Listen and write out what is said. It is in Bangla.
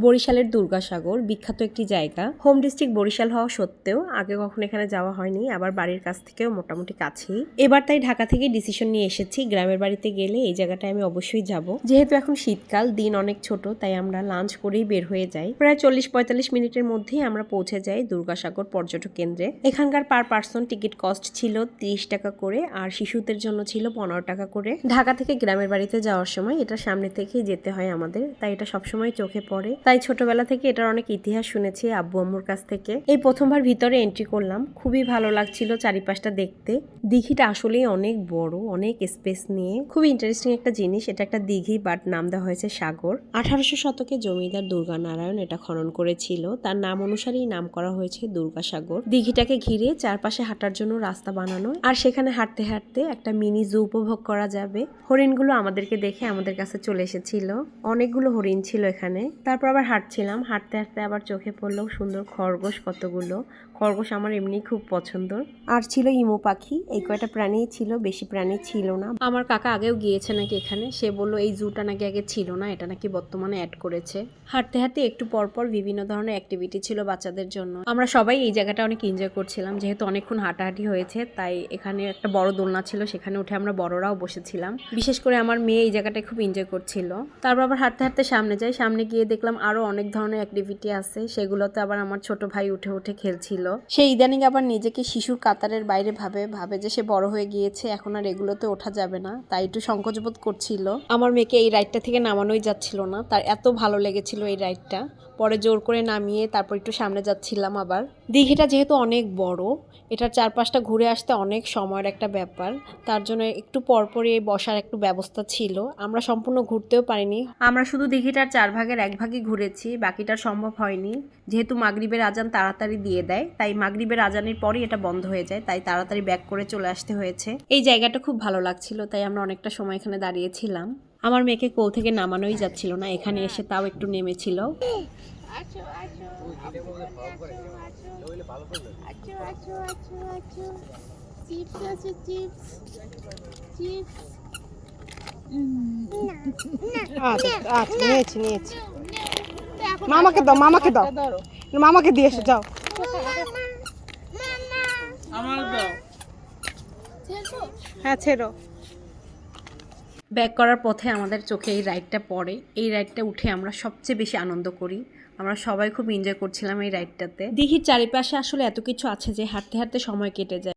বরিশালের দুর্গাসাগর বিখ্যাত একটি জায়গা। হোম ডিস্ট্রিক্ট বরিশাল হওয়া সত্ত্বেও আগে কখনো এখানে যাওয়া হয়নি, আবার বাড়ির কাছ থেকেও মোটামুটি কাছেই। এবার তাই ঢাকা থেকে ডিসিশন নিয়ে এসেছি গ্রামের বাড়িতে গেলে এই জায়গাটায় আমি অবশ্যই যাব। যেহেতু এখন শীতকাল, দিন অনেক ছোট, তাই আমরা লাঞ্চ করেই বের হয়ে যাই। প্রায় 40-45 মিনিটের মধ্যেই আমরা পৌঁছে যাই দুর্গাসাগর পর্যটক কেন্দ্রে। এখানকার পার পার্সন টিকিট কস্ট ছিল 30 টাকা করে, আর শিশুদের জন্য ছিল 15 টাকা করে। ঢাকা থেকে গ্রামের বাড়িতে যাওয়ার সময় এটা সামনে থেকেই যেতে হয় আমাদের, তাই এটা সবসময় চোখে পড়ে। তাই ছোটবেলা থেকে এটার অনেক ইতিহাস শুনেছি আব্বু আম্মুর কাছ থেকে। এই প্রথমবার ভিতরে এন্ট্রি করলাম, খুবই ভালো লাগছিল চারিপাশটা দেখতে। দিঘিটা আসলেই অনেক বড়, অনেক স্পেস নিয়ে, খুবই ইন্টারেস্টিং একটা জিনিস। এটা একটা দিঘি, বাট নাম দেওয়া হয়েছে সাগর। 1800 শতকে জমিদার দুর্গা নারায়ণ এটা খনন করেছিল, তার নাম অনুসারেই নাম করা হয়েছে দুর্গাসাগর। দিঘিটাকে ঘিরে চারপাশে হাঁটার জন্য রাস্তা বানানো, আর সেখানে হাঁটতে হাঁটতে একটা মিনি জু উপভোগ করা যাবে। হরিণগুলো আমাদেরকে দেখে আমাদের কাছে চলে এসেছিল, অনেকগুলো হরিণ ছিল এখানে। তারপর আবার হাঁটছিলাম, হাঁটতে হাঁটতে আবার চোখে পড়লো সুন্দর খরগোশ কতগুলো। খরগোশ আমার এমনি খুব পছন্দ। আর ছিল ইমু পাখি, এই কয়টা প্রাণী ছিল, বেশি প্রাণী ছিল না। আমার কাকা আগেও গিয়েছে নাকি এখানে, সে বললো এই জুটা নাকি আগে ছিল না, এটা নাকি বর্তমানে অ্যাড করেছে। হাঁটতে হাঁটতে একটু পরপর বিভিন্ন ধরনের অ্যাক্টিভিটি ছিল বাচ্চাদের জন্য। আমরা সবাই এই জায়গাটা অনেক এনজয় করছিলাম, যেহেতু অনেকক্ষণ হাঁটাহাঁটি হয়েছে, তাই এখানে একটা বড় দোলনা ছিল, সেখানে উঠে আমরা বড়রাও বসেছিলাম। বিশেষ করে আমার মেয়ে এই জায়গাটায় খুব এনজয় করছিল। তারপর আবার হাঁটতে হাঁটতে সামনে যাই, সামনে গিয়ে দেখলাম আরো অনেক ধরনের অ্যাক্টিভিটি আছে, সেগুলোতে আবার আমার ছোট ভাই উঠে উঠে খেলছিল। সে ইদানিং আবার নিজেকে শিশুর কাতারের বাইরে ভাবে যে সে বড় হয়ে গিয়েছে, এখন আর এগুলোতে ওঠা যাবে না, তাই একটু সংকোচবোধ করছিল। আমার মেয়েকে এই রাইডটা থেকে নামানোই যাচ্ছিল না, তার এত ভালো লেগেছিল এই রাইডটা। পরে জোর করে নামিয়ে তারপর একটু সামনে যাচ্ছিলাম। আবার দিঘিটা যেহেতু অনেক বড়, এটার চারপাশটা ঘুরে আসতে অনেক সময়ের একটা ব্যাপার, তার জন্য একটু পরপরই বসার একটু ব্যবস্থা ছিল। আমরা সম্পূর্ণ ঘুরতেও পারিনি, আমরা শুধু দিঘিটার 4 ভাগের 1 ভাগই ঘুরেছি, বাকিটা সম্ভব হয়নি। যেহেতু মাগরিবের আজান তাড়াতাড়ি দিয়ে দেয়, তাই মাগরিবের আজানের পরই এটা বন্ধ হয়ে যায়, তাই তাড়াতাড়ি ব্যাক করে চলে আসতে হয়েছে। এই জায়গাটা খুব ভালো লাগছিল, তাই আমরা অনেকটা সময় এখানে দাঁড়িয়েছিলাম। আমার মেয়েকে কোল থেকে নামানোই যাচ্ছিল না, এখানে এসে তাও একটু নেমেছিল। নিয়েছি মামাকে দাও, মামাকে দাও, মামাকে দিয়ে এসে যাও। হ্যাঁ ছেড়ো। ব্যাক করার পথে আমাদের চোখে এই রাইডটা পড়ে, এই রাইডটা উঠে আমরা সবচেয়ে বেশি আনন্দ করি। আমরা সবাই খুব এনজয় করছিলাম এই রাইডটাতে। দিঘির চারিপাশে আসলে এত কিছু আছে যে হাঁটতে হাঁটতে সময় কেটে যায়।